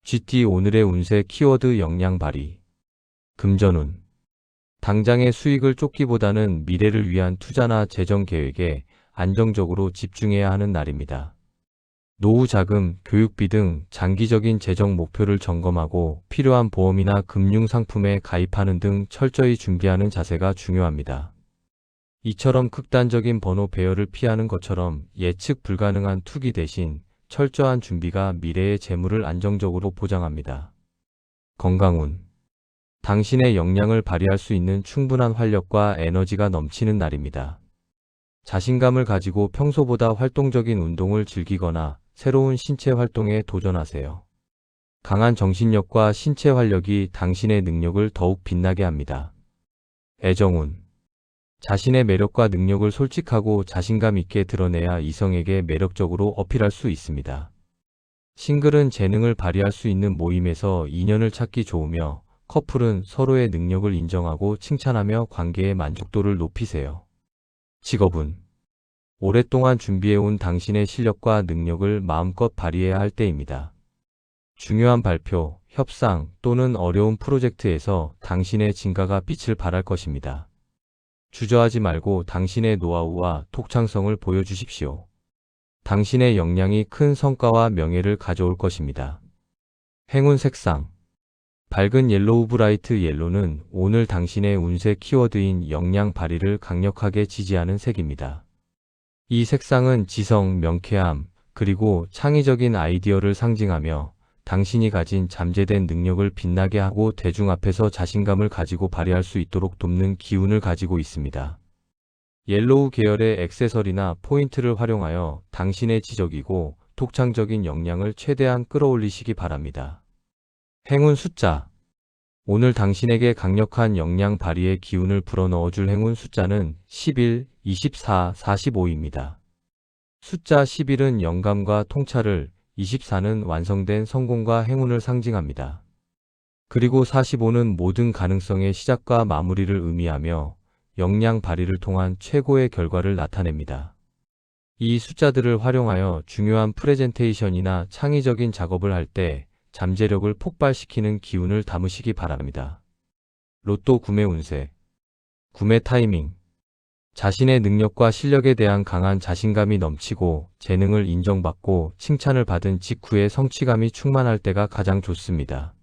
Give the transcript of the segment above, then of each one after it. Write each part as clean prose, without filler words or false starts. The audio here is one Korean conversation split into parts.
GT 오늘의 운세 키워드 역량 발휘. 금전운. 당장의 수익을 쫓기보다는 미래를 위한 투자나 재정 계획에 안정적으로 집중해야 하는 날입니다. 노후 자금, 교육비 등 장기적인 재정 목표를 점검하고 필요한 보험이나 금융 상품에 가입하는 등 철저히 준비하는 자세가 중요합니다. 이처럼 극단적인 번호 배열을 피하는 것처럼 예측 불가능한 투기 대신 철저한 준비가 미래의 재물을 안정적으로 보장합니다. 건강운. 당신의 역량을 발휘할 수 있는 충분한 활력과 에너지가 넘치는 날입니다. 자신감을 가지고 평소보다 활동적인 운동을 즐기거나 새로운 신체 활동에 도전하세요. 강한 정신력과 신체 활력이 당신의 능력을 더욱 빛나게 합니다. 애정운. 자신의 매력과 능력을 솔직하고 자신감 있게 드러내야 이성에게 매력적으로 어필할 수 있습니다. 싱글은 재능을 발휘할 수 있는 모임에서 인연을 찾기 좋으며, 커플은 서로의 능력을 인정하고 칭찬하며 관계의 만족도를 높이세요. 직업운. 오랫동안 준비해온 당신의 실력과 능력을 마음껏 발휘해야 할 때입니다. 중요한 발표, 협상 또는 어려운 프로젝트에서 당신의 진가가 빛을 발할 것입니다. 주저하지 말고 당신의 노하우와 독창성을 보여주십시오. 당신의 역량이 큰 성과와 명예를 가져올 것입니다. 행운 색상. 밝은 옐로우 브라이트 옐로는 오늘 당신의 운세 키워드인 역량 발휘를 강력하게 지지하는 색입니다. 이 색상은 지성, 명쾌함, 그리고 창의적인 아이디어를 상징하며 당신이 가진 잠재된 능력을 빛나게 하고 대중 앞에서 자신감을 가지고 발휘할 수 있도록 돕는 기운을 가지고 있습니다. 옐로우 계열의 액세서리나 포인트를 활용하여 당신의 지적이고 독창적인 역량을 최대한 끌어올리시기 바랍니다. 행운 숫자. 오늘 당신에게 강력한 역량 발휘의 기운을 불어넣어줄 행운 숫자는 11, 24, 45입니다. 숫자 11은 영감과 통찰을, 24는 완성된 성공과 행운을 상징합니다. 그리고 45는 모든 가능성의 시작과 마무리를 의미하며 역량 발휘를 통한 최고의 결과를 나타냅니다. 이 숫자들을 활용하여 중요한 프레젠테이션이나 창의적인 작업을 할 때 잠재력을 폭발시키는 기운을 담으시기 바랍니다. 로또 구매 운세. 구매 타이밍. 자신의 능력과 실력에 대한 강한 자신감이 넘치고 재능을 인정받고 칭찬을 받은 직후에 성취감이 충만할 때가 가장 좋습니다.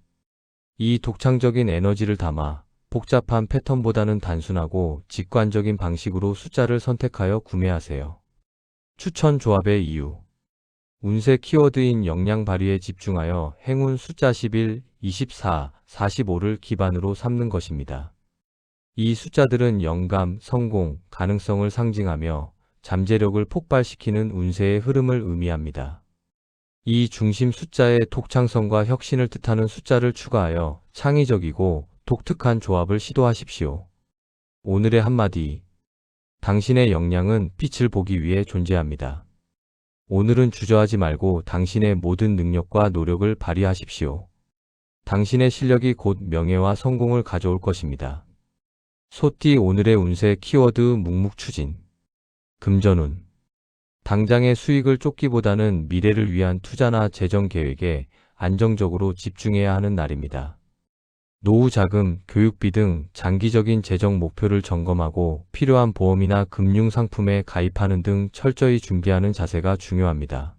이 독창적인 에너지를 담아 복잡한 패턴보다는 단순하고 직관적인 방식으로 숫자를 선택하여 구매하세요. 추천 조합의 이유. 운세 키워드인 역량 발휘에 집중하여 행운 숫자 11, 24, 45를 기반으로 삼는 것입니다. 이 숫자들은 영감, 성공, 가능성을 상징하며 잠재력을 폭발시키는 운세의 흐름을 의미합니다. 이 중심 숫자에 독창성과 혁신을 뜻하는 숫자를 추가하여 창의적이고 독특한 조합을 시도하십시오. 오늘의 한마디. 당신의 역량은 빛을 보기 위해 존재합니다. 오늘은 주저하지 말고 당신의 모든 능력과 노력을 발휘하십시오. 당신의 실력이 곧 명예와 성공을 가져올 것입니다. 소띠 오늘의 운세 키워드 묵묵추진. 금전운. 당장의 수익을 쫓기보다는 미래를 위한 투자나 재정 계획에 안정적으로 집중해야 하는 날입니다. 노후 자금, 교육비 등 장기적인 재정 목표를 점검하고 필요한 보험이나 금융 상품에 가입하는 등 철저히 준비하는 자세가 중요합니다.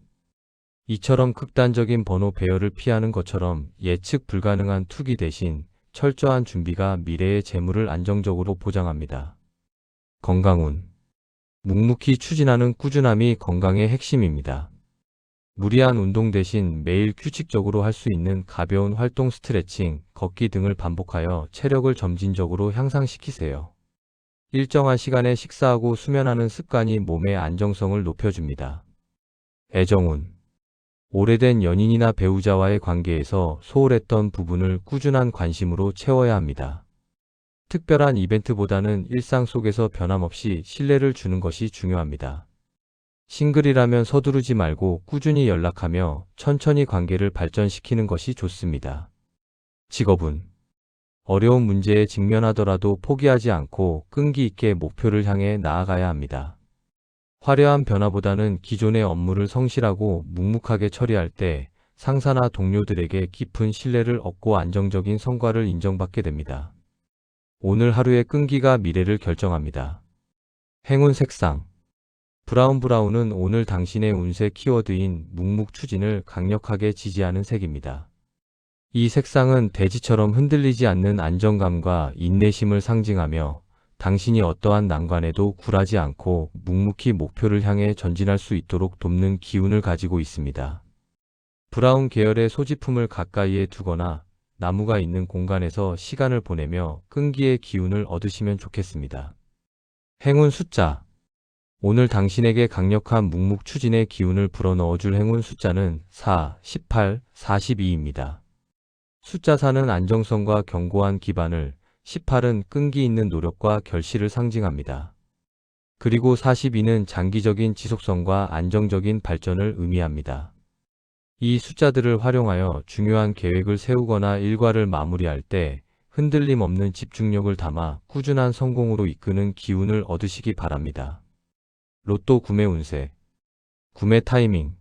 이처럼 극단적인 번호 배열을 피하는 것처럼 예측 불가능한 투기 대신 철저한 준비가 미래의 재물을 안정적으로 보장합니다. 건강운. 묵묵히 추진하는 꾸준함이 건강의 핵심입니다. 무리한 운동 대신 매일 규칙적으로 할 수 있는 가벼운 활동 스트레칭, 걷기 등을 반복하여 체력을 점진적으로 향상시키세요. 일정한 시간에 식사하고 수면하는 습관이 몸의 안정성을 높여줍니다. 애정운. 오래된 연인이나 배우자와의 관계에서 소홀했던 부분을 꾸준한 관심으로 채워야 합니다. 특별한 이벤트보다는 일상 속에서 변함없이 신뢰를 주는 것이 중요합니다. 싱글이라면 서두르지 말고 꾸준히 연락하며 천천히 관계를 발전시키는 것이 좋습니다. 직업운. 어려운 문제에 직면하더라도 포기하지 않고 끈기 있게 목표를 향해 나아가야 합니다. 화려한 변화보다는 기존의 업무를 성실하고 묵묵하게 처리할 때 상사나 동료들에게 깊은 신뢰를 얻고 안정적인 성과를 인정받게 됩니다. 오늘 하루의 끈기가 미래를 결정합니다. 행운 색상 브라운은 오늘 당신의 운세 키워드인 묵묵추진을 강력하게 지지하는 색입니다. 이 색상은 대지처럼 흔들리지 않는 안정감과 인내심을 상징하며 당신이 어떠한 난관에도 굴하지 않고 묵묵히 목표를 향해 전진할 수 있도록 돕는 기운을 가지고 있습니다. 브라운 계열의 소지품을 가까이에 두거나 나무가 있는 공간에서 시간을 보내며 끈기의 기운을 얻으시면 좋겠습니다. 행운 숫자 오늘 당신에게 강력한 묵묵추진의 기운을 불어넣어줄 행운 숫자는 4, 18, 42입니다. 숫자 4는 안정성과 견고한 기반을, 18은 끈기 있는 노력과 결실을 상징합니다. 그리고 42는 장기적인 지속성과 안정적인 발전을 의미합니다. 이 숫자들을 활용하여 중요한 계획을 세우거나 일과를 마무리할 때 흔들림 없는 집중력을 담아 꾸준한 성공으로 이끄는 기운을 얻으시기 바랍니다. 로또 구매 운세 구매 타이밍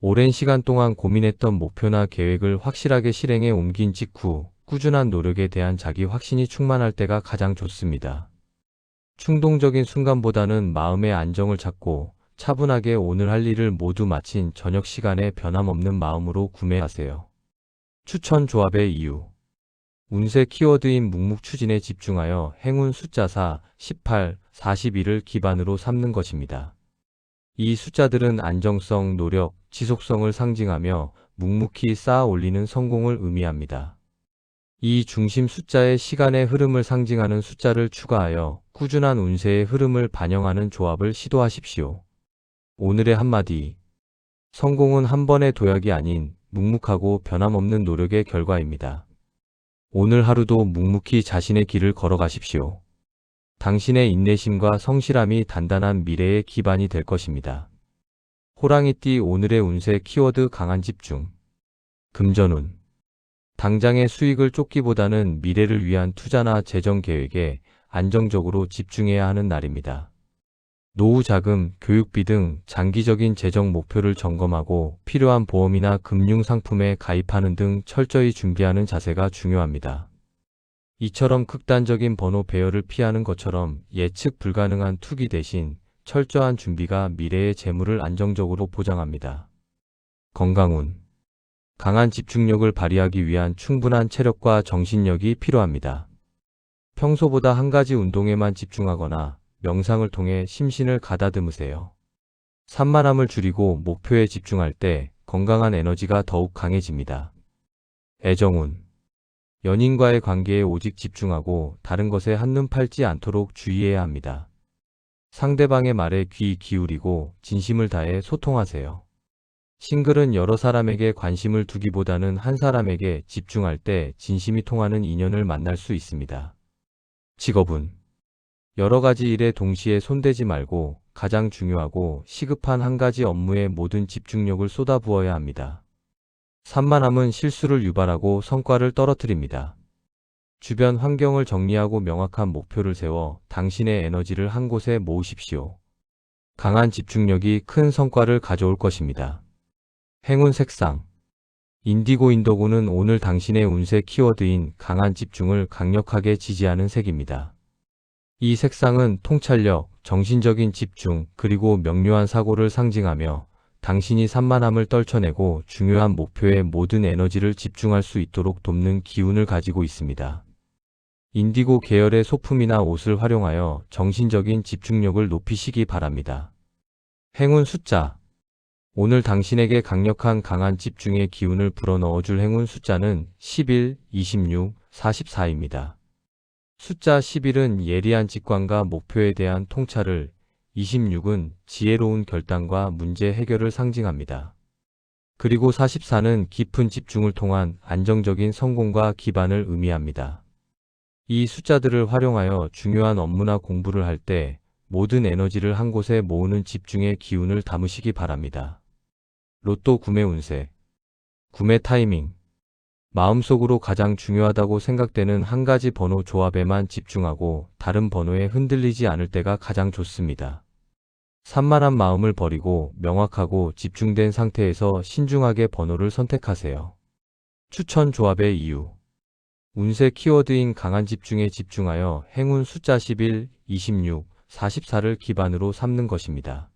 오랜 시간 동안 고민했던 목표나 계획을 확실하게 실행에 옮긴 직후 꾸준한 노력에 대한 자기 확신이 충만할 때가 가장 좋습니다. 충동적인 순간보다는 마음의 안정을 찾고 차분하게 오늘 할 일을 모두 마친 저녁 시간에 변함없는 마음으로 구매하세요. 추천 조합의 이유 운세 키워드인 묵묵추진에 집중하여 행운 숫자 4, 18, 42를 기반으로 삼는 것입니다. 이 숫자들은 안정성, 노력, 지속성을 상징하며 묵묵히 쌓아 올리는 성공을 의미합니다. 이 중심 숫자의 시간의 흐름을 상징하는 숫자를 추가하여 꾸준한 운세의 흐름을 반영하는 조합을 시도하십시오. 오늘의 한마디 성공은 한 번의 도약이 아닌 묵묵하고 변함없는 노력의 결과입니다. 오늘 하루도 묵묵히 자신의 길을 걸어가십시오. 당신의 인내심과 성실함이 단단한 미래의 기반이 될 것입니다. 호랑이띠 오늘의 운세 키워드 강한 집중. 금전운. 당장의 수익을 쫓기보다는 미래를 위한 투자나 재정 계획에 안정적으로 집중해야 하는 날입니다. 노후 자금, 교육비 등 장기적인 재정 목표를 점검하고 필요한 보험이나 금융 상품에 가입하는 등 철저히 준비하는 자세가 중요합니다. 이처럼 극단적인 번호 배열을 피하는 것처럼 예측 불가능한 투기 대신 철저한 준비가 미래의 재물을 안정적으로 보장합니다. 건강운. 강한 집중력을 발휘하기 위한 충분한 체력과 정신력이 필요합니다. 평소보다 한 가지 운동에만 집중하거나 명상을 통해 심신을 가다듬으세요. 산만함을 줄이고 목표에 집중할 때 건강한 에너지가 더욱 강해집니다. 애정운. 연인과의 관계에 오직 집중하고 다른 것에 한눈 팔지 않도록 주의해야 합니다. 상대방의 말에 귀 기울이고 진심을 다해 소통하세요. 싱글은 여러 사람에게 관심을 두기보다는 한 사람에게 집중할 때 진심이 통하는 인연을 만날 수 있습니다. 직업운. 여러 가지 일에 동시에 손대지 말고 가장 중요하고 시급한 한 가지 업무에 모든 집중력을 쏟아부어야 합니다. 산만함은 실수를 유발하고 성과를 떨어뜨립니다. 주변 환경을 정리하고 명확한 목표를 세워 당신의 에너지를 한 곳에 모으십시오. 강한 집중력이 큰 성과를 가져올 것입니다. 행운 색상 인디고는 오늘 당신의 운세 키워드인 강한 집중을 강력하게 지지하는 색입니다. 이 색상은 통찰력, 정신적인 집중, 그리고 명료한 사고를 상징하며 당신이 산만함을 떨쳐내고 중요한 목표에 모든 에너지를 집중할 수 있도록 돕는 기운을 가지고 있습니다. 인디고 계열의 소품이나 옷을 활용하여 정신적인 집중력을 높이시기 바랍니다. 행운 숫자 오늘 당신에게 강한 집중의 기운을 불어넣어줄 행운 숫자는 11, 26, 44입니다. 숫자 11은 예리한 직관과 목표에 대한 통찰을, 26은 지혜로운 결단과 문제 해결을 상징합니다. 그리고 44는 깊은 집중을 통한 안정적인 성공과 기반을 의미합니다. 이 숫자들을 활용하여 중요한 업무나 공부를 할 때 모든 에너지를 한 곳에 모으는 집중의 기운을 담으시기 바랍니다. 로또 구매 운세. 구매 타이밍. 마음속으로 가장 중요하다고 생각되는 한 가지 번호 조합에만 집중하고 다른 번호에 흔들리지 않을 때가 가장 좋습니다. 산만한 마음을 버리고 명확하고 집중된 상태에서 신중하게 번호를 선택하세요. 추천 조합의 이유. 운세 키워드인 강한 집중에 집중하여 행운 숫자 11, 26, 44를 기반으로 삼는 것입니다.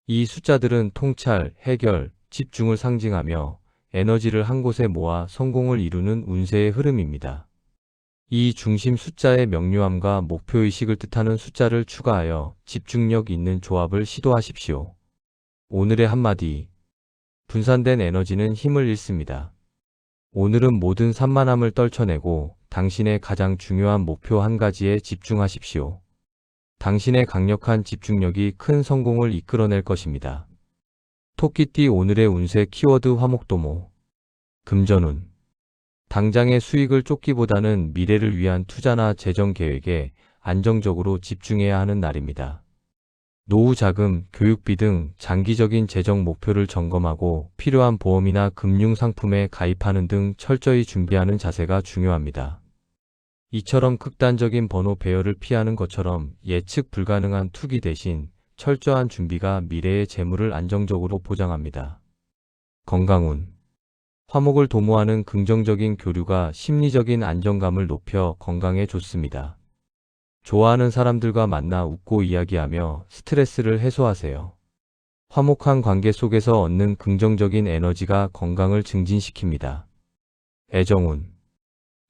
이 숫자들은 통찰, 해결, 집중을 상징하며 에너지를 한 곳에 모아 성공을 이루는 운세의 흐름입니다. 이 중심 숫자의 명료함과 목표의식을 뜻하는 숫자를 추가하여 집중력 있는 조합을 시도하십시오. 오늘의 한마디. 분산된 에너지는 힘을 잃습니다. 오늘은 모든 산만함을 떨쳐내고 당신의 가장 중요한 목표 한 가지에 집중하십시오. 당신의 강력한 집중력이 큰 성공을 이끌어낼 것입니다. 토끼띠 오늘의 운세 키워드 화목도모. 금전운. 당장의 수익을 쫓기보다는 미래를 위한 투자나 재정 계획에 안정적으로 집중해야 하는 날입니다. 노후 자금, 교육비 등 장기적인 재정 목표를 점검하고 필요한 보험이나 금융 상품에 가입하는 등 철저히 준비하는 자세가 중요합니다. 이처럼 극단적인 번호 배열을 피하는 것처럼 예측 불가능한 투기 대신 철저한 준비가 미래의 재물을 안정적으로 보장합니다. 건강운. 화목을 도모하는 긍정적인 교류가 심리적인 안정감을 높여 건강에 좋습니다. 좋아하는 사람들과 만나 웃고 이야기하며 스트레스를 해소하세요. 화목한 관계 속에서 얻는 긍정적인 에너지가 건강을 증진시킵니다. 애정운.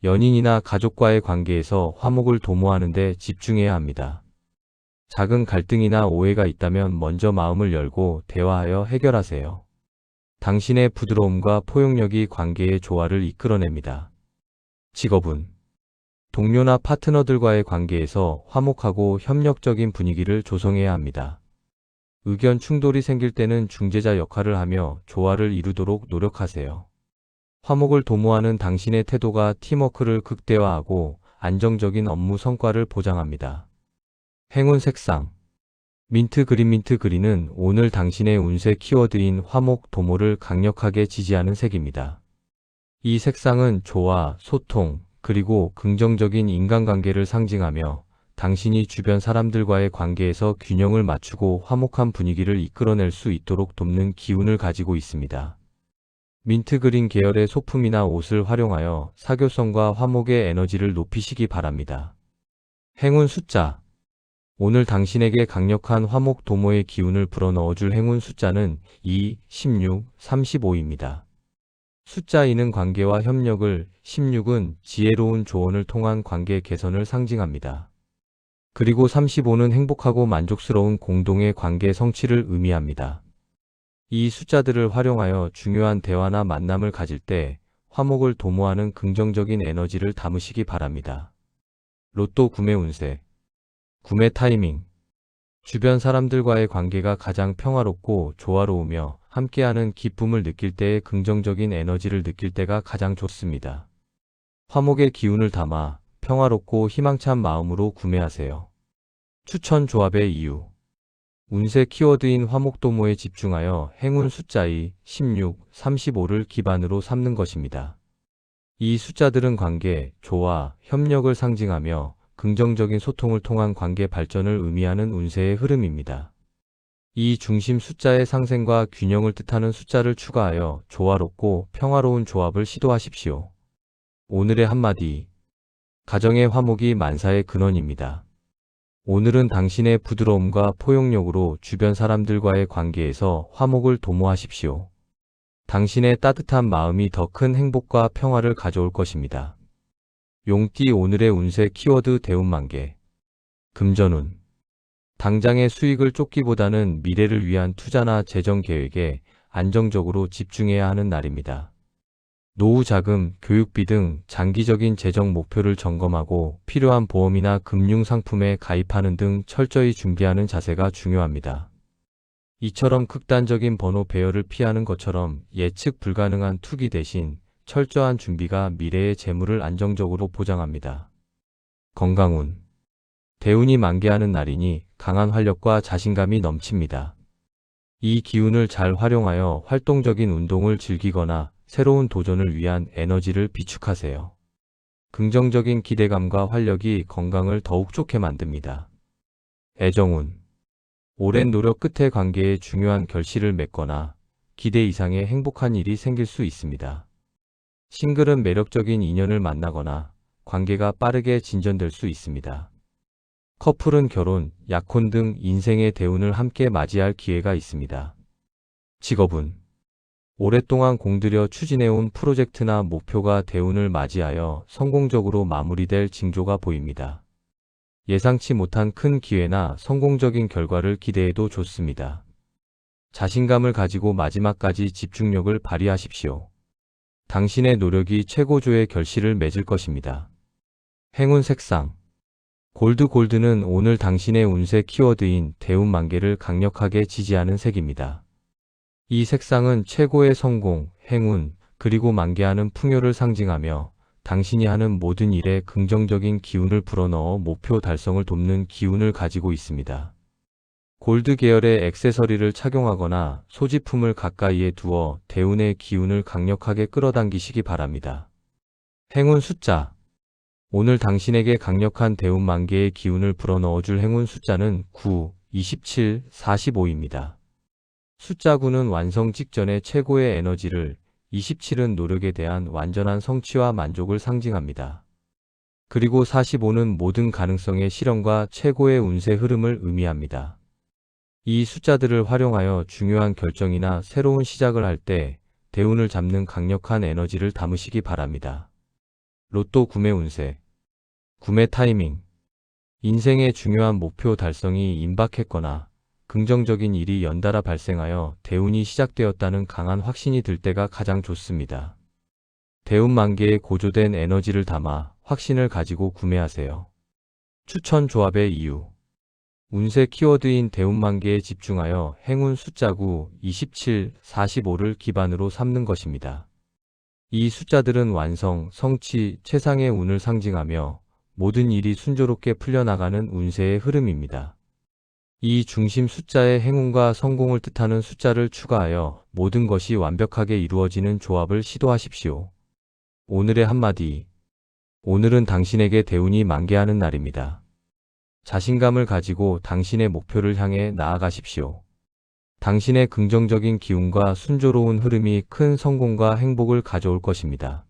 연인이나 가족과의 관계에서 화목을 도모하는 데 집중해야 합니다. 작은 갈등이나 오해가 있다면 먼저 마음을 열고 대화하여 해결하세요. 당신의 부드러움과 포용력이 관계의 조화를 이끌어냅니다. 직업운. 동료나 파트너들과의 관계에서 화목하고 협력적인 분위기를 조성해야 합니다. 의견 충돌이 생길 때는 중재자 역할을 하며 조화를 이루도록 노력하세요. 화목을 도모하는 당신의 태도가 팀워크를 극대화하고 안정적인 업무 성과를 보장합니다. 행운 색상. 민트 그린. 민트 그린은 오늘 당신의 운세 키워드인 화목, 도모를 강력하게 지지하는 색입니다. 이 색상은 조화, 소통, 그리고 긍정적인 인간관계를 상징하며 당신이 주변 사람들과의 관계에서 균형을 맞추고 화목한 분위기를 이끌어낼 수 있도록 돕는 기운을 가지고 있습니다. 민트 그린 계열의 소품이나 옷을 활용하여 사교성과 화목의 에너지를 높이시기 바랍니다. 행운 숫자. 오늘 당신에게 강력한 화목 도모의 기운을 불어넣어줄 행운 숫자는 2, 16, 35입니다. 숫자 2는 관계와 협력을, 16은 지혜로운 조언을 통한 관계 개선을 상징합니다. 그리고 35는 행복하고 만족스러운 공동의 관계 성취를 의미합니다. 이 숫자들을 활용하여 중요한 대화나 만남을 가질 때 화목을 도모하는 긍정적인 에너지를 담으시기 바랍니다. 로또 구매 운세. 구매 타이밍. 주변 사람들과의 관계가 가장 평화롭고 조화로우며 함께하는 기쁨을 느낄 때의 긍정적인 에너지를 느낄 때가 가장 좋습니다. 화목의 기운을 담아 평화롭고 희망찬 마음으로 구매하세요. 추천 조합의 이유. 운세 키워드인 화목도모에 집중하여 행운 숫자 2, 16, 35를 기반으로 삼는 것입니다. 이 숫자들은 관계, 조화, 협력을 상징하며 긍정적인 소통을 통한 관계 발전을 의미하는 운세의 흐름입니다. 이 중심 숫자의 상생과 균형을 뜻하는 숫자를 추가하여 조화롭고 평화로운 조합을 시도하십시오. 오늘의 한마디. 가정의 화목이 만사의 근원입니다. 오늘은 당신의 부드러움과 포용력으로 주변 사람들과의 관계에서 화목을 도모하십시오. 당신의 따뜻한 마음이 더 큰 행복과 평화를 가져올 것입니다. 용띠 오늘의 운세 키워드 대운만개. 금전운. 당장의 수익을 쫓기보다는 미래를 위한 투자나 재정 계획에 안정적으로 집중해야 하는 날입니다. 노후 자금, 교육비 등 장기적인 재정 목표를 점검하고 필요한 보험이나 금융 상품에 가입하는 등 철저히 준비하는 자세가 중요합니다. 이처럼 극단적인 번호 배열을 피하는 것처럼 예측 불가능한 투기 대신 철저한 준비가 미래의 재물을 안정적으로 보장합니다. 건강운. 대운이 만개하는 날이니 강한 활력과 자신감이 넘칩니다. 이 기운을 잘 활용하여 활동적인 운동을 즐기거나 새로운 도전을 위한 에너지를 비축하세요. 긍정적인 기대감과 활력이 건강을 더욱 좋게 만듭니다. 애정운. 오랜 노력 끝에 관계에 중요한 결실을 맺거나 기대 이상의 행복한 일이 생길 수 있습니다. 싱글은 매력적인 인연을 만나거나 관계가 빠르게 진전될 수 있습니다. 커플은 결혼, 약혼 등 인생의 대운을 함께 맞이할 기회가 있습니다. 직업은 오랫동안 공들여 추진해온 프로젝트나 목표가 대운을 맞이하여 성공적으로 마무리될 징조가 보입니다. 예상치 못한 큰 기회나 성공적인 결과를 기대해도 좋습니다. 자신감을 가지고 마지막까지 집중력을 발휘하십시오. 당신의 노력이 최고조의 결실을 맺을 것입니다. 행운 색상 골드는 오늘 당신의 운세 키워드인 대운만개를 강력하게 지지하는 색입니다. 이 색상은 최고의 성공, 행운, 그리고 만개하는 풍요를 상징하며 당신이 하는 모든 일에 긍정적인 기운을 불어넣어 목표 달성을 돕는 기운을 가지고 있습니다. 골드 계열의 액세서리를 착용하거나 소지품을 가까이에 두어 대운의 기운을 강력하게 끌어당기시기 바랍니다. 행운 숫자 오늘 당신에게 강력한 대운 만개의 기운을 불어넣어줄 행운 숫자는 9, 27, 45입니다. 숫자 9는 완성 직전의 최고의 에너지를, 27은 노력에 대한 완전한 성취와 만족을 상징합니다. 그리고 45는 모든 가능성의 실현과 최고의 운세 흐름을 의미합니다. 이 숫자들을 활용하여 중요한 결정이나 새로운 시작을 할 때 대운을 잡는 강력한 에너지를 담으시기 바랍니다. 로또 구매 운세 구매 타이밍 인생의 중요한 목표 달성이 임박했거나 긍정적인 일이 연달아 발생하여 대운이 시작되었다는 강한 확신이 들 때가 가장 좋습니다. 대운 만개에 고조된 에너지를 담아 확신을 가지고 구매하세요. 추천 조합의 이유 운세 키워드인 대운 만개에 집중하여 행운 숫자 9, 27, 45를 기반으로 삼는 것입니다. 이 숫자들은 완성, 성취, 최상의 운을 상징하며 모든 일이 순조롭게 풀려나가는 운세의 흐름입니다. 이 중심 숫자에 행운과 성공을 뜻하는 숫자를 추가하여 모든 것이 완벽하게 이루어지는 조합을 시도하십시오. 오늘의 한마디. 오늘은 당신에게 대운이 만개하는 날입니다. 자신감을 가지고 당신의 목표를 향해 나아가십시오. 당신의 긍정적인 기운과 순조로운 흐름이 큰 성공과 행복을 가져올 것입니다.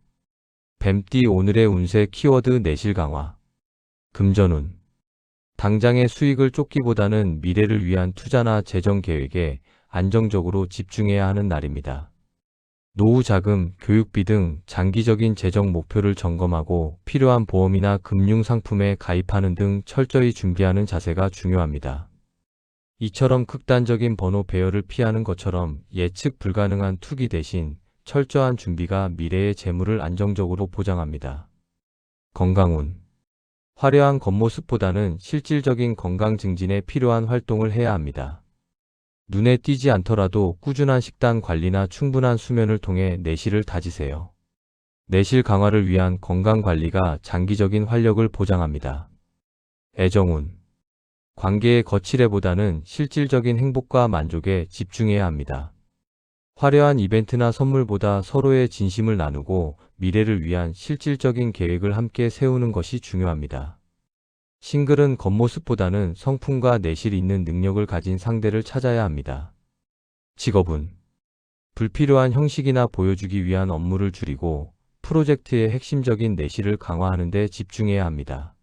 뱀띠 오늘의 운세 키워드 내실 강화. 금전운. 당장의 수익을 쫓기보다는 미래를 위한 투자나 재정 계획에 안정적으로 집중해야 하는 날입니다. 노후 자금, 교육비 등 장기적인 재정 목표를 점검하고 필요한 보험이나 금융 상품에 가입하는 등 철저히 준비하는 자세가 중요합니다. 이처럼 극단적인 번호 배열을 피하는 것처럼 예측 불가능한 투기 대신 철저한 준비가 미래의 재물을 안정적으로 보장합니다. 건강운. 화려한 겉모습보다는 실질적인 건강 증진에 필요한 활동을 해야 합니다. 눈에 띄지 않더라도 꾸준한 식단 관리나 충분한 수면을 통해 내실을 다지세요. 내실 강화를 위한 건강 관리가 장기적인 활력을 보장합니다. 애정운. 관계의 거칠애보다는 실질적인 행복과 만족에 집중해야 합니다. 화려한 이벤트나 선물보다 서로의 진심을 나누고 미래를 위한 실질적인 계획을 함께 세우는 것이 중요합니다. 싱글은 겉모습보다는 성품과 내실 있는 능력을 가진 상대를 찾아야 합니다. 직업은 불필요한 형식이나 보여주기 위한 업무를 줄이고 프로젝트의 핵심적인 내실을 강화하는 데 집중해야 합니다.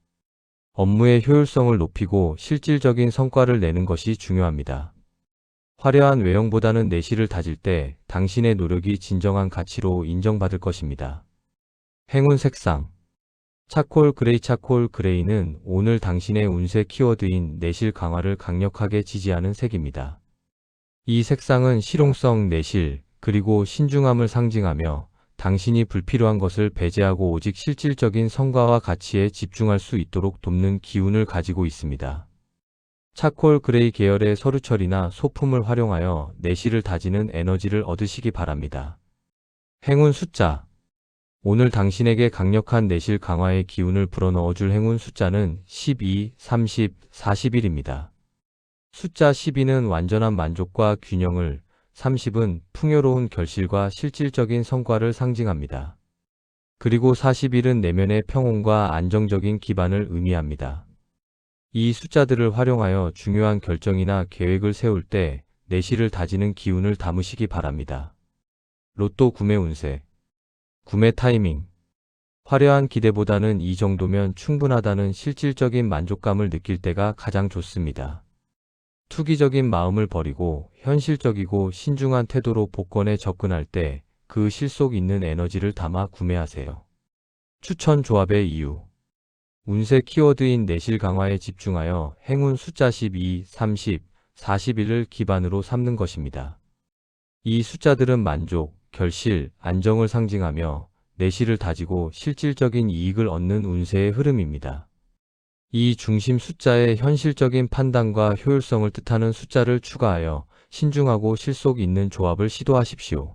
업무의 효율성을 높이고 실질적인 성과를 내는 것이 중요합니다. 화려한 외형보다는 내실을 다질 때 당신의 노력이 진정한 가치로 인정받을 것입니다. 행운 색상 차콜 그레이는 오늘 당신의 운세 키워드인 내실 강화를 강력하게 지지하는 색입니다. 이 색상은 실용성, 내실, 그리고 신중함을 상징하며 당신이 불필요한 것을 배제하고 오직 실질적인 성과와 가치에 집중할 수 있도록 돕는 기운을 가지고 있습니다. 차콜 그레이 계열의 서루철이나 소품을 활용하여 내실을 다지는 에너지를 얻으시기 바랍니다. 행운 숫자 오늘 당신에게 강력한 내실 강화의 기운을 불어넣어줄 행운 숫자는 12, 30, 41입니다. 숫자 12는 완전한 만족과 균형을, 30은 풍요로운 결실과 실질적인 성과를 상징합니다. 그리고 41은 내면의 평온과 안정적인 기반을 의미합니다. 이 숫자들을 활용하여 중요한 결정이나 계획을 세울 때 내실을 다지는 기운을 담으시기 바랍니다. 로또 구매 운세. 구매 타이밍. 화려한 기대보다는 이 정도면 충분하다는 실질적인 만족감을 느낄 때가 가장 좋습니다. 투기적인 마음을 버리고 현실적이고 신중한 태도로 복권에 접근할 때 그 실속 있는 에너지를 담아 구매하세요. 추천 조합의 이유. 운세 키워드인 내실 강화에 집중하여 행운 숫자 12, 30, 41을 기반으로 삼는 것입니다. 이 숫자들은 만족, 결실, 안정을 상징하며 내실을 다지고 실질적인 이익을 얻는 운세의 흐름입니다. 이 중심 숫자에 현실적인 판단과 효율성을 뜻하는 숫자를 추가하여 신중하고 실속 있는 조합을 시도하십시오.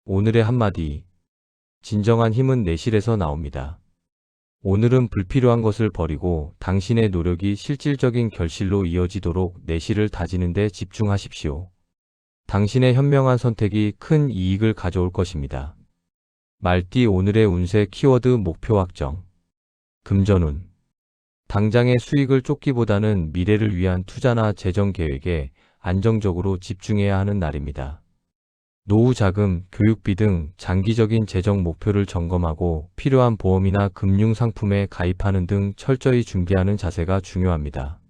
오늘의 한마디. 진정한 힘은 내실에서 나옵니다. 오늘은 불필요한 것을 버리고 당신의 노력이 실질적인 결실로 이어지도록 내실을 다지는 데 집중하십시오. 당신의 현명한 선택이 큰 이익을 가져올 것입니다. 말띠 오늘의 운세 키워드 목표 확정. 금전운. 당장의 수익을 쫓기보다는 미래를 위한 투자나 재정 계획에 안정적으로 집중해야 하는 날입니다. 노후 자금, 교육비 등 장기적인 재정 목표를 점검하고 필요한 보험이나 금융 상품에 가입하는 등 철저히 준비하는 자세가 중요합니다.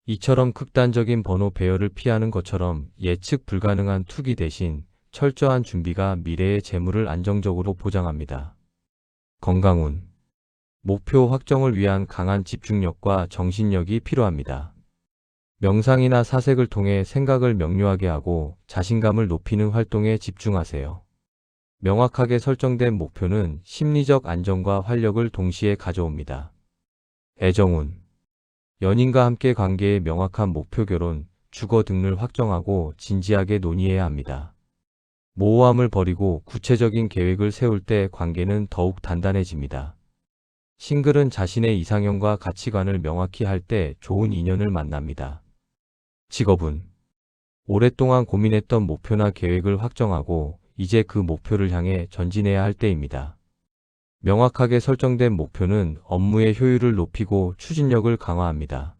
이처럼 극단적인 번호 배열을 피하는 것처럼 예측 불가능한 투기 대신 철저한 준비가 미래의 재물을 안정적으로 보장합니다. 건강운. 목표 확정을 위한 강한 집중력과 정신력이 필요합니다. 명상이나 사색을 통해 생각을 명료하게 하고 자신감을 높이는 활동에 집중하세요. 명확하게 설정된 목표는 심리적 안정과 활력을 동시에 가져옵니다. 애정운. 연인과 함께 관계의 명확한 목표 결혼, 주거 등을 확정하고 진지하게 논의해야 합니다. 모호함을 버리고 구체적인 계획을 세울 때 관계는 더욱 단단해집니다. 싱글은 자신의 이상형과 가치관을 명확히 할 때 좋은 인연을 만납니다. 직업운. 오랫동안 고민했던 목표나 계획을 확정하고 이제 그 목표를 향해 전진해야 할 때입니다. 명확하게 설정된 목표는 업무의 효율을 높이고 추진력을 강화합니다.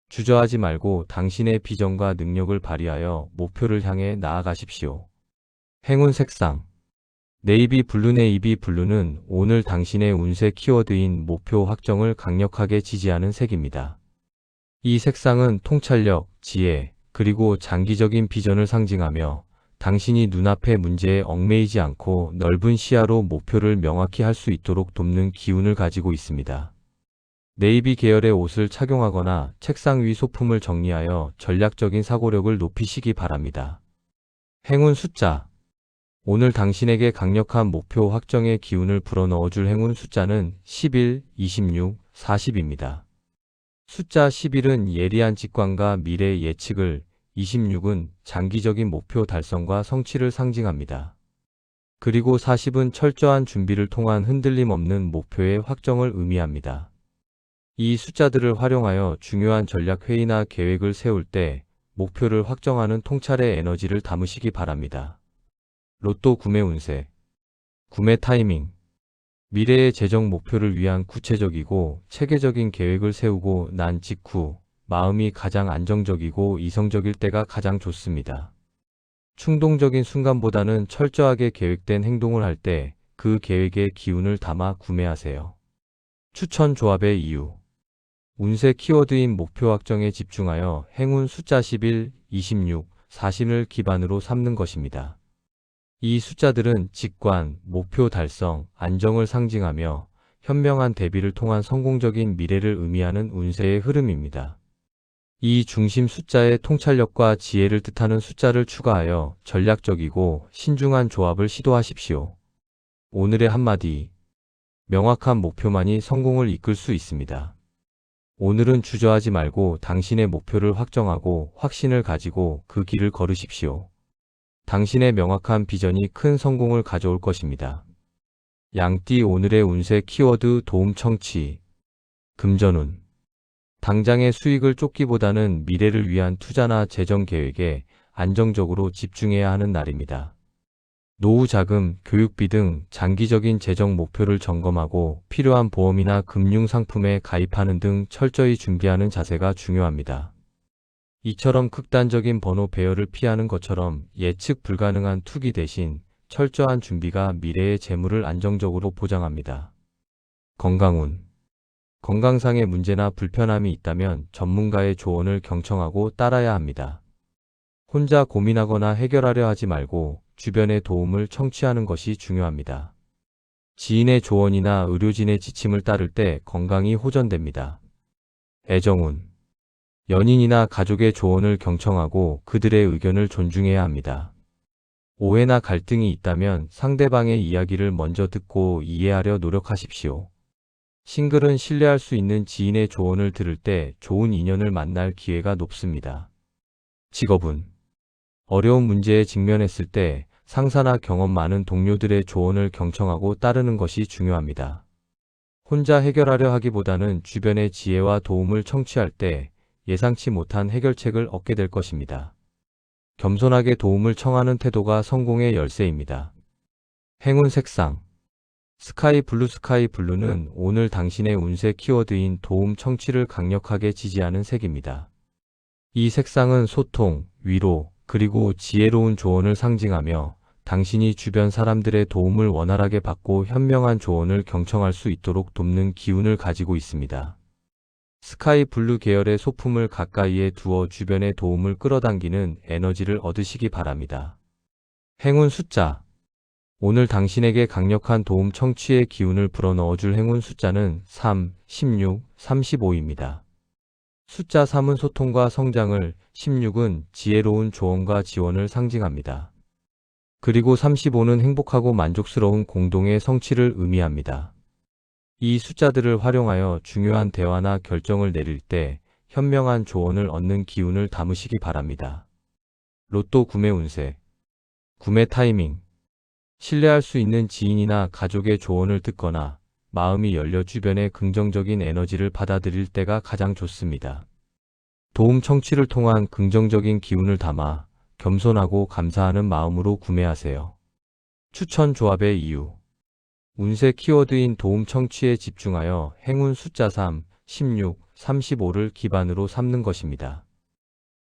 주저하지 말고 당신의 비전과 능력을 발휘하여 목표를 향해 나아가십시오. 행운 색상. 네이비 블루. 네이비 블루는 오늘 당신의 운세 키워드인 목표 확정을 강력하게 지지하는 색입니다. 이 색상은 통찰력, 지혜, 그리고 장기적인 비전을 상징하며 당신이 눈앞의 문제에 얽매이지 않고 넓은 시야로 목표를 명확히 할 수 있도록 돕는 기운을 가지고 있습니다. 네이비 계열의 옷을 착용하거나 책상 위 소품을 정리하여 전략적인 사고력을 높이시기 바랍니다. 행운 숫자. 오늘 당신에게 강력한 목표 확정의 기운을 불어넣어줄 행운 숫자는 11, 26, 40입니다. 숫자 11은 예리한 직관과 미래 예측을, 26은 장기적인 목표 달성과 성취를 상징합니다. 그리고 40은 철저한 준비를 통한 흔들림 없는 목표의 확정을 의미합니다. 이 숫자들을 활용하여 중요한 전략 회의나 계획을 세울 때 목표를 확정하는 통찰의 에너지를 담으시기 바랍니다. 로또 구매 운세. 구매 타이밍. 미래의 재정 목표를 위한 구체적이고 체계적인 계획을 세우고 난 직후 마음이 가장 안정적이고 이성적일 때가 가장 좋습니다. 충동적인 순간보다는 철저하게 계획된 행동을 할 때 그 계획의 기운을 담아 구매하세요. 추천 조합의 이유. 운세 키워드인 목표 확정에 집중하여 행운 숫자 11, 26, 40을 기반으로 삼는 것입니다. 이 숫자들은 직관, 목표 달성, 안정을 상징하며 현명한 대비를 통한 성공적인 미래를 의미하는 운세의 흐름입니다. 이 중심 숫자에 통찰력과 지혜를 뜻하는 숫자를 추가하여 전략적이고 신중한 조합을 시도하십시오. 오늘의 한마디. 명확한 목표만이 성공을 이끌 수 있습니다. 오늘은 주저하지 말고 당신의 목표를 확정하고 확신을 가지고 그 길을 걸으십시오. 당신의 명확한 비전이 큰 성공을 가져올 것입니다. 양띠 오늘의 운세 키워드 도움 청취. 금전운. 당장의 수익을 쫓기보다는 미래를 위한 투자나 재정 계획에 안정적으로 집중해야 하는 날입니다. 노후 자금, 교육비 등 장기적인 재정 목표를 점검하고 필요한 보험이나 금융 상품에 가입하는 등 철저히 준비하는 자세가 중요합니다. 이처럼 극단적인 번호 배열을 피하는 것처럼 예측 불가능한 투기 대신 철저한 준비가 미래의 재물을 안정적으로 보장합니다. 건강운. 건강상의 문제나 불편함이 있다면 전문가의 조언을 경청하고 따라야 합니다. 혼자 고민하거나 해결하려 하지 말고 주변의 도움을 청취하는 것이 중요합니다. 지인의 조언이나 의료진의 지침을 따를 때 건강이 호전됩니다. 애정운. 연인이나 가족의 조언을 경청하고 그들의 의견을 존중해야 합니다. 오해나 갈등이 있다면 상대방의 이야기를 먼저 듣고 이해하려 노력하십시오. 싱글은 신뢰할 수 있는 지인의 조언을 들을 때 좋은 인연을 만날 기회가 높습니다. 직업운. 어려운 문제에 직면했을 때 상사나 경험 많은 동료들의 조언을 경청하고 따르는 것이 중요합니다. 혼자 해결하려 하기보다는 주변의 지혜와 도움을 청취할 때 예상치 못한 해결책을 얻게 될 것입니다. 겸손하게 도움을 청하는 태도가 성공의 열쇠입니다. 행운 색상. 스카이 블루는 오늘 당신의 운세 키워드인 도움 청취를 강력하게 지지하는 색입니다. 이 색상은 소통, 위로, 그리고 지혜로운 조언을 상징하며 당신이 주변 사람들의 도움을 원활하게 받고 현명한 조언을 경청할 수 있도록 돕는 기운을 가지고 있습니다. 스카이 블루 계열의 소품을 가까이에 두어 주변의 도움을 끌어당기는 에너지를 얻으시기 바랍니다. 행운 숫자. 오늘 당신에게 강력한 도움 청취의 기운을 불어넣어줄 행운 숫자는 3, 16, 35입니다. 숫자 3은 소통과 성장을, 16은 지혜로운 조언과 지원을 상징합니다. 그리고 35는 행복하고 만족스러운 공동의 성취를 의미합니다. 이 숫자들을 활용하여 중요한 대화나 결정을 내릴 때 현명한 조언을 얻는 기운을 담으시기 바랍니다. 로또 구매 운세. 구매 타이밍. 신뢰할 수 있는 지인이나 가족의 조언을 듣거나 마음이 열려 주변의 긍정적인 에너지를 받아들일 때가 가장 좋습니다. 도움 청취를 통한 긍정적인 기운을 담아 겸손하고 감사하는 마음으로 구매하세요. 추천 조합의 이유. 운세 키워드인 도움 청취에 집중하여 행운 숫자 3, 16, 35를 기반으로 삼는 것입니다.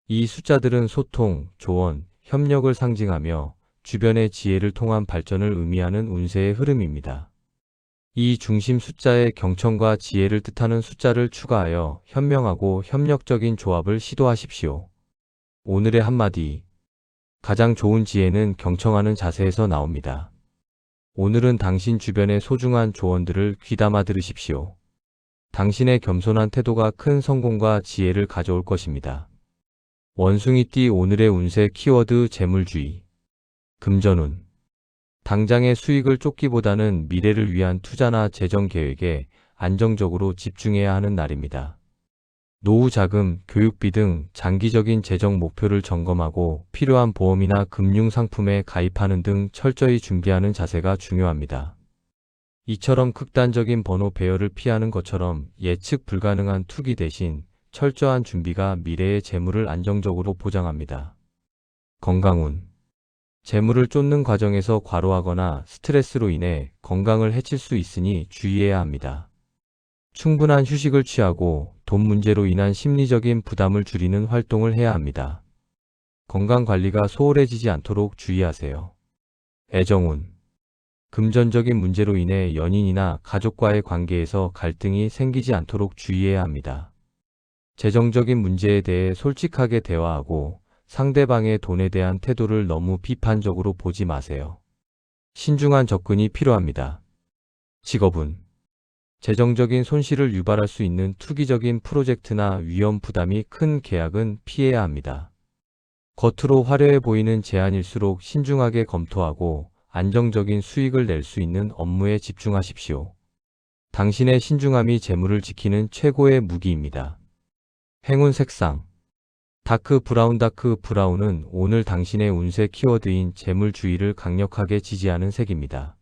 이 숫자들은 소통, 조언, 협력을 상징하며 주변의 지혜를 통한 발전을 의미하는 운세의 흐름입니다. 이 중심 숫자에 경청과 지혜를 뜻하는 숫자를 추가하여 현명하고 협력적인 조합을 시도하십시오. 오늘의 한마디. 가장 좋은 지혜는 경청하는 자세에서 나옵니다. 오늘은 당신 주변의 소중한 조언들을 귀담아 들으십시오. 당신의 겸손한 태도가 큰 성공과 지혜를 가져올 것입니다. 원숭이띠 오늘의 운세 키워드 재물주의. 금전운. 당장의 수익을 쫓기보다는 미래를 위한 투자나 재정 계획에 안정적으로 집중해야 하는 날입니다. 노후 자금, 교육비 등 장기적인 재정 목표를 점검하고 필요한 보험이나 금융 상품에 가입하는 등 철저히 준비하는 자세가 중요합니다. 이처럼 극단적인 번호 배열을 피하는 것처럼 예측 불가능한 투기 대신 철저한 준비가 미래의 재물을 안정적으로 보장합니다. 건강운. 재물을 쫓는 과정에서 과로하거나 스트레스로 인해 건강을 해칠 수 있으니 주의해야 합니다. 충분한 휴식을 취하고 돈 문제로 인한 심리적인 부담을 줄이는 활동을 해야 합니다. 건강관리가 소홀해지지 않도록 주의하세요. 애정운. 금전적인 문제로 인해 연인이나 가족과의 관계에서 갈등이 생기지 않도록 주의해야 합니다. 재정적인 문제에 대해 솔직하게 대화하고 상대방의 돈에 대한 태도를 너무 비판적으로 보지 마세요. 신중한 접근이 필요합니다. 직업운. 재정적인 손실을 유발할 수 있는 투기적인 프로젝트나 위험 부담이 큰 계약은 피해야 합니다. 겉으로 화려해 보이는 제안일수록 신중하게 검토하고 안정적인 수익을 낼 수 있는 업무에 집중하십시오. 당신의 신중함이 재물을 지키는 최고의 무기입니다. 행운 색상. 다크 브라운은 오늘 당신의 운세 키워드인 재물주의를 강력하게 지지하는 색입니다.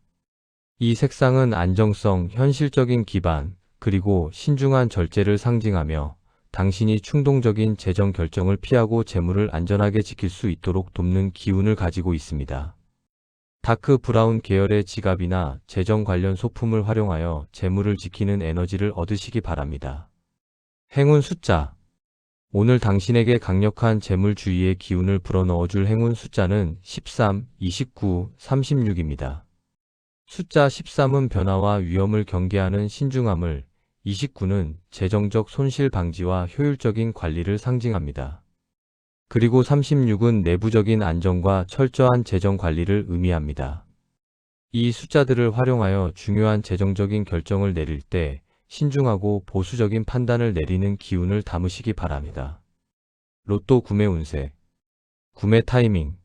이 색상은 안정성, 현실적인 기반, 그리고 신중한 절제를 상징하며 당신이 충동적인 재정 결정을 피하고 재물을 안전하게 지킬 수 있도록 돕는 기운을 가지고 있습니다. 다크 브라운 계열의 지갑이나 재정 관련 소품을 활용하여 재물을 지키는 에너지를 얻으시기 바랍니다. 행운 숫자. 오늘 당신에게 강력한 재물주의의 기운을 불어넣어줄 행운 숫자는 13, 29, 36입니다. 숫자 13은 변화와 위험을 경계하는 신중함을, 29는 재정적 손실 방지와 효율적인 관리를 상징합니다. 그리고 36은 내부적인 안정과 철저한 재정 관리를 의미합니다. 이 숫자들을 활용하여 중요한 재정적인 결정을 내릴 때 신중하고 보수적인 판단을 내리는 기운을 담으시기 바랍니다. 로또 구매 운세. 구매 타이밍.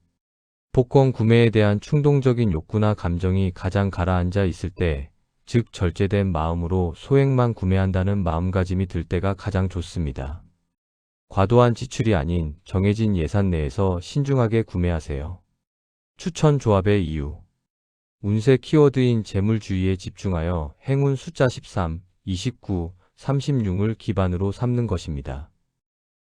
복권 구매에 대한 충동적인 욕구나 감정이 가장 가라앉아 있을 때, 즉 절제된 마음으로 소액만 구매한다는 마음가짐이 들 때가 가장 좋습니다. 과도한 지출이 아닌 정해진 예산 내에서 신중하게 구매하세요. 추천 조합의 이유. 운세 키워드인 재물주의에 집중하여 행운 숫자 13, 29, 36을 기반으로 삼는 것입니다.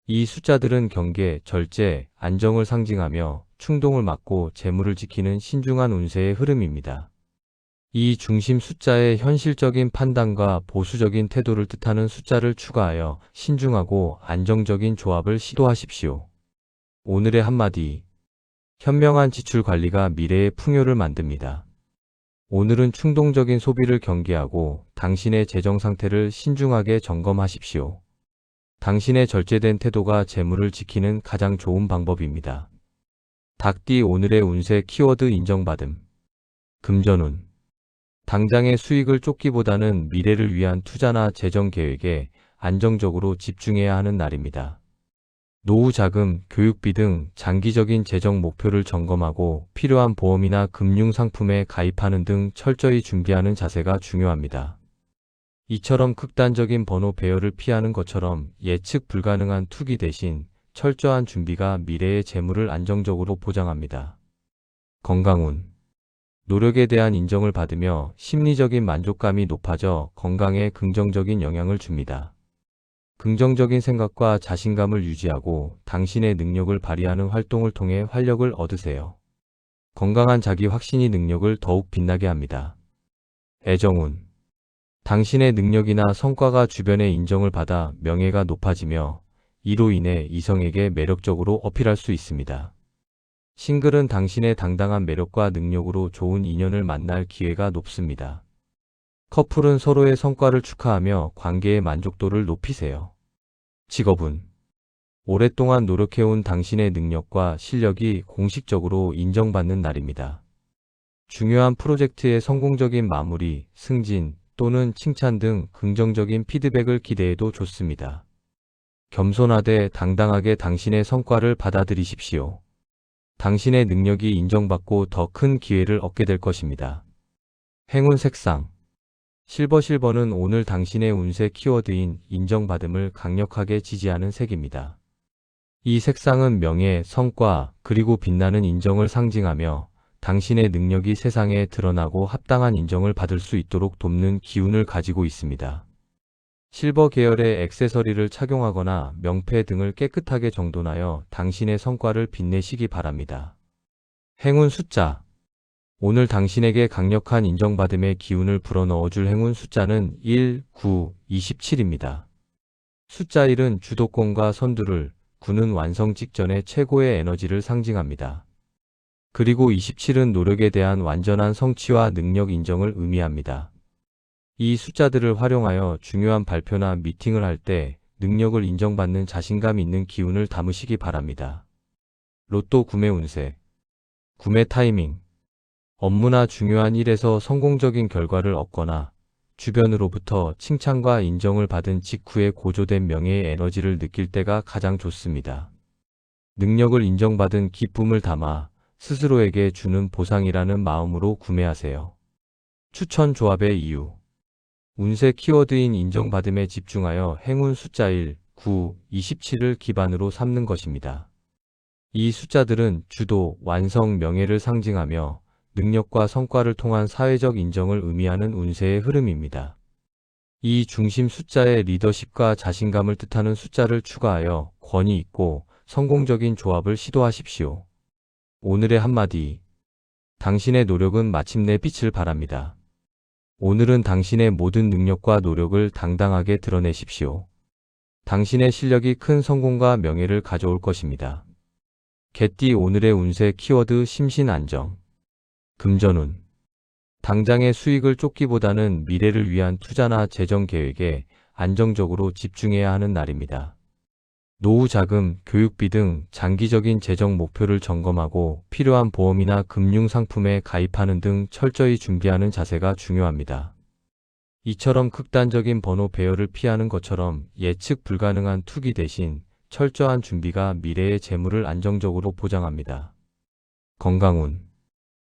이 숫자들은 경계, 절제, 안정을 상징하며 충동을 막고 재물을 지키는 신중한 운세의 흐름입니다. 이 중심 숫자에 현실적인 판단과 보수적인 태도를 뜻하는 숫자를 추가하여 신중하고 안정적인 조합을 시도하십시오. 오늘의 한마디. 현명한 지출 관리가 미래의 풍요를 만듭니다. 오늘은 충동적인 소비를 경계하고 당신의 재정 상태를 신중하게 점검하십시오. 당신의 절제된 태도가 재물을 지키는 가장 좋은 방법입니다. 닭띠 오늘의 운세 키워드 인정받음. 금전운. 당장의 수익을 쫓기보다는 미래를 위한 투자나 재정 계획에 안정적으로 집중해야 하는 날입니다. 노후 자금, 교육비 등 장기적인 재정 목표를 점검하고 필요한 보험이나 금융 상품에 가입하는 등 철저히 준비하는 자세가 중요합니다. 이처럼 극단적인 번호 배열을 피하는 것처럼 예측 불가능한 투기 대신 철저한 준비가 미래의 재물을 안정적으로 보장합니다. 건강운. 노력에 대한 인정을 받으며 심리적인 만족감이 높아져 건강에 긍정적인 영향을 줍니다. 긍정적인 생각과 자신감을 유지하고 당신의 능력을 발휘하는 활동을 통해 활력을 얻으세요. 건강한 자기 확신이 능력을 더욱 빛나게 합니다. 애정운. 당신의 능력이나 성과가 주변의 인정을 받아 명예가 높아지며 이로 인해 이성에게 매력적으로 어필할 수 있습니다. 싱글은 당신의 당당한 매력과 능력으로 좋은 인연을 만날 기회가 높습니다. 커플은 서로의 성과를 축하하며 관계의 만족도를 높이세요. 직업운. 오랫동안 노력해온 당신의 능력과 실력이 공식적으로 인정받는 날입니다. 중요한 프로젝트의 성공적인 마무리, 승진 또는 칭찬 등 긍정적인 피드백을 기대해도 좋습니다. 겸손하되 당당하게 당신의 성과를 받아들이십시오. 당신의 능력이 인정받고 더 큰 기회를 얻게 될 것입니다. 행운 색상. 실버는 오늘 당신의 운세 키워드인 인정받음을 강력하게 지지하는 색입니다. 이 색상은 명예, 성과, 그리고 빛나는 인정을 상징하며 당신의 능력이 세상에 드러나고 합당한 인정을 받을 수 있도록 돕는 기운을 가지고 있습니다. 실버 계열의 액세서리를 착용하거나 명패 등을 깨끗하게 정돈하여 당신의 성과를 빛내시기 바랍니다. 행운 숫자. 오늘 당신에게 강력한 인정받음의 기운을 불어넣어줄 행운 숫자는 1, 9, 27입니다. 숫자 1은 주도권과 선두를, 9는 완성 직전의 최고의 에너지를 상징합니다. 그리고 27은 노력에 대한 완전한 성취와 능력 인정을 의미합니다. 이 숫자들을 활용하여 중요한 발표나 미팅을 할 때 능력을 인정받는 자신감 있는 기운을 담으시기 바랍니다. 로또 구매 운세. 구매 타이밍. 업무나 중요한 일에서 성공적인 결과를 얻거나 주변으로부터 칭찬과 인정을 받은 직후에 고조된 명예의 에너지를 느낄 때가 가장 좋습니다. 능력을 인정받은 기쁨을 담아 스스로에게 주는 보상이라는 마음으로 구매하세요. 추천 조합의 이유. 운세 키워드인 인정받음에 집중하여 행운 숫자 1, 9, 27을 기반으로 삼는 것입니다. 이 숫자들은 주도, 완성, 명예를 상징하며 능력과 성과를 통한 사회적 인정을 의미하는 운세의 흐름입니다. 이 중심 숫자에 리더십과 자신감을 뜻하는 숫자를 추가하여 권위 있고 성공적인 조합을 시도하십시오. 오늘의 한마디. 당신의 노력은 마침내 빛을 발합니다. 오늘은 당신의 모든 능력과 노력을 당당하게 드러내십시오. 당신의 실력이 큰 성공과 명예를 가져올 것입니다. 개띠 오늘의 운세 키워드 심신안정. 금전운. 당장의 수익을 쫓기보다는 미래를 위한 투자나 재정 계획에 안정적으로 집중해야 하는 날입니다. 노후 자금, 교육비 등 장기적인 재정 목표를 점검하고 필요한 보험이나 금융 상품에 가입하는 등 철저히 준비하는 자세가 중요합니다. 이처럼 극단적인 번호 배열을 피하는 것처럼 예측 불가능한 투기 대신 철저한 준비가 미래의 재물을 안정적으로 보장합니다. 건강운.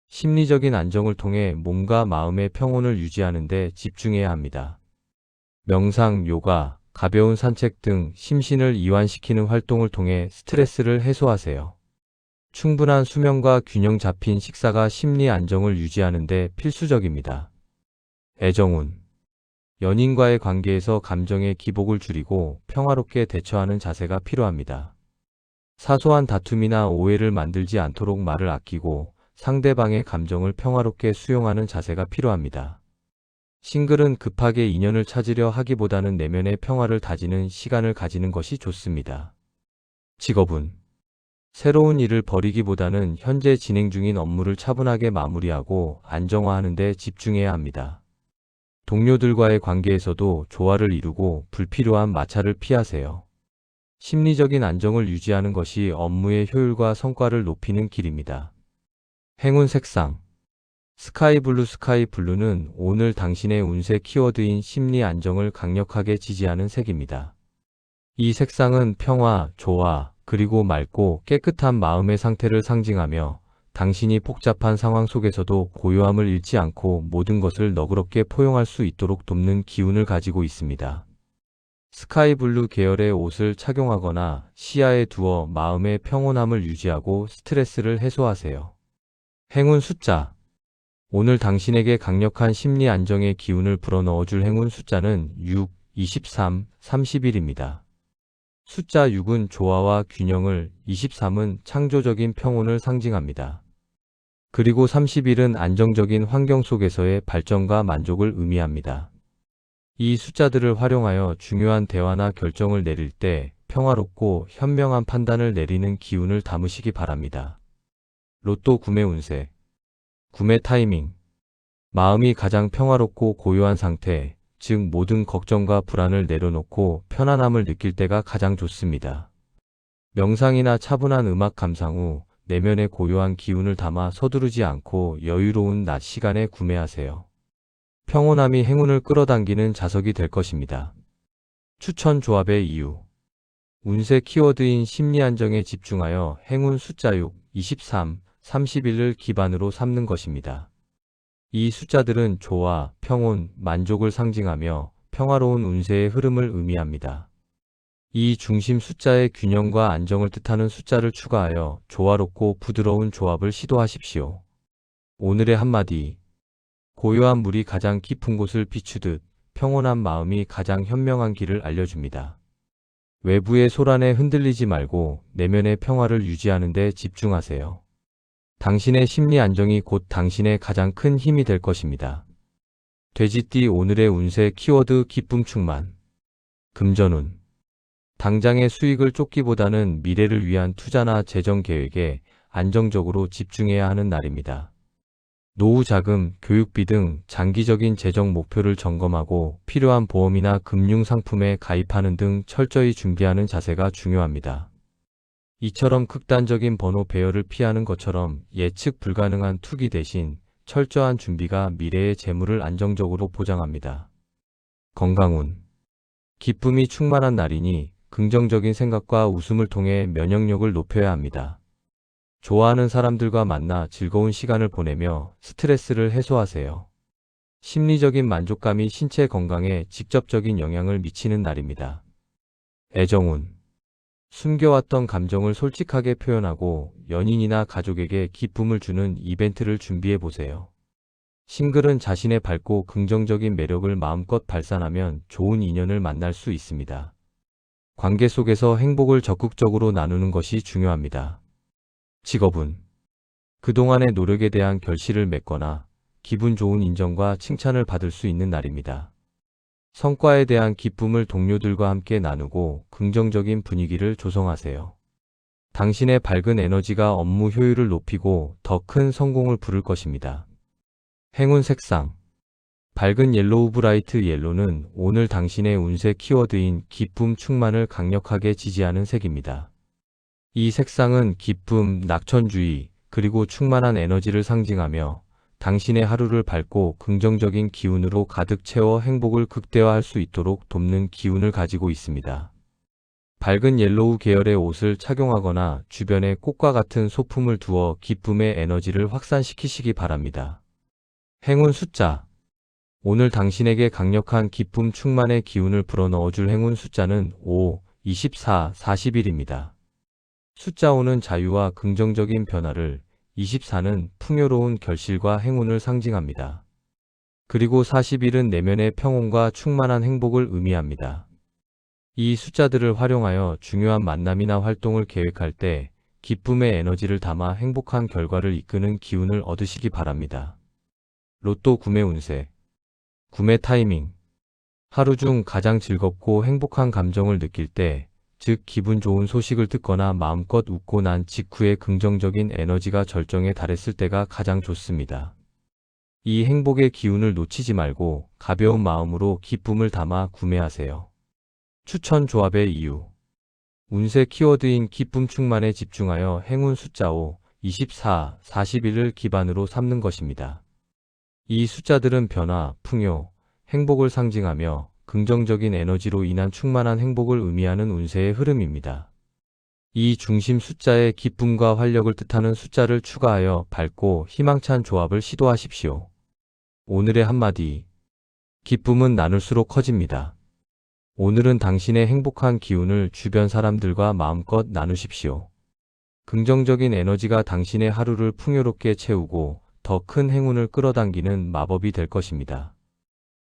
심리적인 안정을 통해 몸과 마음의 평온을 유지하는 데 집중해야 합니다. 명상, 요가, 가벼운 산책 등 심신을 이완시키는 활동을 통해 스트레스를 해소하세요. 충분한 수면과 균형 잡힌 식사가 심리 안정을 유지하는 데 필수적입니다. 애정운. 연인과의 관계에서 감정의 기복을 줄이고 평화롭게 대처하는 자세가 필요합니다. 사소한 다툼이나 오해를 만들지 않도록 말을 아끼고 상대방의 감정을 평화롭게 수용하는 자세가 필요합니다. 싱글은 급하게 인연을 찾으려 하기보다는 내면의 평화를 다지는 시간을 가지는 것이 좋습니다. 직업운. 새로운 일을 벌이기보다는 현재 진행 중인 업무를 차분하게 마무리하고 안정화하는 데 집중해야 합니다. 동료들과의 관계에서도 조화를 이루고 불필요한 마찰을 피하세요. 심리적인 안정을 유지하는 것이 업무의 효율과 성과를 높이는 길입니다. 행운 색상. 스카이블루. 스카이블루는 오늘 당신의 운세 키워드인 심리 안정을 강력하게 지지하는 색입니다. 이 색상은 평화, 조화, 그리고 맑고 깨끗한 마음의 상태를 상징하며 당신이 복잡한 상황 속에서도 고요함을 잃지 않고 모든 것을 너그럽게 포용할 수 있도록 돕는 기운을 가지고 있습니다. 스카이블루 계열의 옷을 착용하거나 시야에 두어 마음의 평온함을 유지하고 스트레스를 해소하세요. 행운 숫자. 오늘 당신에게 강력한 심리 안정의 기운을 불어넣어줄 행운 숫자는 6, 23, 31입니다. 숫자 6은 조화와 균형을, 23은 창조적인 평온을 상징합니다. 그리고 31은 안정적인 환경 속에서의 발전과 만족을 의미합니다. 이 숫자들을 활용하여 중요한 대화나 결정을 내릴 때 평화롭고 현명한 판단을 내리는 기운을 담으시기 바랍니다. 로또 구매 운세. 구매 타이밍. 마음이 가장 평화롭고 고요한 상태, 즉 모든 걱정과 불안을 내려놓고 편안함을 느낄 때가 가장 좋습니다. 명상이나 차분한 음악 감상 후 내면의 고요한 기운을 담아 서두르지 않고 여유로운 낮 시간에 구매하세요. 평온함이 행운을 끌어당기는 자석이 될 것입니다. 추천 조합의 이유. 운세 키워드인 심리 안정에 집중하여 행운 숫자 6, 23, 31을 기반으로 삼는 것입니다. 이 숫자들은 조화, 평온, 만족을 상징하며 평화로운 운세의 흐름을 의미합니다. 이 중심 숫자의 균형과 안정을 뜻하는 숫자를 추가하여 조화롭고 부드러운 조합을 시도하십시오. 오늘의 한마디. 고요한 물이 가장 깊은 곳을 비추듯 평온한 마음이 가장 현명한 길을 알려줍니다. 외부의 소란에 흔들리지 말고 내면의 평화를 유지하는 데 집중하세요. 당신의 심리 안정이 곧 당신의 가장 큰 힘이 될 것입니다. 돼지띠 오늘의 운세 키워드 기쁨 충만. 금전운. 당장의 수익을 쫓기보다는 미래를 위한 투자나 재정 계획에 안정적으로 집중해야 하는 날입니다. 노후 자금, 교육비 등 장기적인 재정 목표를 점검하고 필요한 보험이나 금융 상품에 가입하는 등 철저히 준비하는 자세가 중요합니다. 이처럼 극단적인 번호 배열을 피하는 것처럼 예측 불가능한 투기 대신 철저한 준비가 미래의 재물을 안정적으로 보장합니다. 건강운. 기쁨이 충만한 날이니 긍정적인 생각과 웃음을 통해 면역력을 높여야 합니다. 좋아하는 사람들과 만나 즐거운 시간을 보내며 스트레스를 해소하세요. 심리적인 만족감이 신체 건강에 직접적인 영향을 미치는 날입니다. 애정운. 숨겨왔던 감정을 솔직하게 표현하고 연인이나 가족에게 기쁨을 주는 이벤트를 준비해 보세요. 싱글은 자신의 밝고 긍정적인 매력을 마음껏 발산하면 좋은 인연을 만날 수 있습니다. 관계 속에서 행복을 적극적으로 나누는 것이 중요합니다. 직업운. 그동안의 노력에 대한 결실을 맺거나 기분 좋은 인정과 칭찬을 받을 수 있는 날입니다. 성과에 대한 기쁨을 동료들과 함께 나누고 긍정적인 분위기를 조성하세요. 당신의 밝은 에너지가 업무 효율을 높이고 더 큰 성공을 부를 것입니다. 행운 색상 밝은 옐로우 브라이트 옐로는 오늘 당신의 운세 키워드인 기쁨 충만을 강력하게 지지하는 색입니다. 이 색상은 기쁨, 낙천주의, 그리고 충만한 에너지를 상징하며 당신의 하루를 밝고 긍정적인 기운으로 가득 채워 행복을 극대화할 수 있도록 돕는 기운을 가지고 있습니다. 밝은 옐로우 계열의 옷을 착용하거나 주변에 꽃과 같은 소품을 두어 기쁨의 에너지를 확산시키시기 바랍니다. 행운 숫자 오늘 당신에게 강력한 기쁨 충만의 기운을 불어넣어줄 행운 숫자는 5, 24, 41입니다. 숫자 5는 자유와 긍정적인 변화를, 24는 풍요로운 결실과 행운을 상징합니다. 그리고 41은 내면의 평온과 충만한 행복을 의미합니다. 이 숫자들을 활용하여 중요한 만남이나 활동을 계획할 때 기쁨의 에너지를 담아 행복한 결과를 이끄는 기운을 얻으시기 바랍니다. 로또 구매 운세 구매 타이밍 하루 중 가장 즐겁고 행복한 감정을 느낄 때, 즉 기분 좋은 소식을 듣거나 마음껏 웃고 난 직후에 긍정적인 에너지가 절정에 달했을 때가 가장 좋습니다. 이 행복의 기운을 놓치지 말고 가벼운 마음으로 기쁨을 담아 구매하세요. 추천 조합의 이유 운세 키워드인 기쁨 충만에 집중하여 행운 숫자 5, 24, 41을 기반으로 삼는 것입니다. 이 숫자들은 변화, 풍요, 행복을 상징하며 긍정적인 에너지로 인한 충만한 행복을 의미하는 운세의 흐름입니다. 이 중심 숫자에 기쁨과 활력을 뜻하는 숫자를 추가하여 밝고 희망찬 조합을 시도하십시오. 오늘의 한마디 기쁨은 나눌수록 커집니다. 오늘은 당신의 행복한 기운을 주변 사람들과 마음껏 나누십시오. 긍정적인 에너지가 당신의 하루를 풍요롭게 채우고 더 큰 행운을 끌어당기는 마법이 될 것입니다.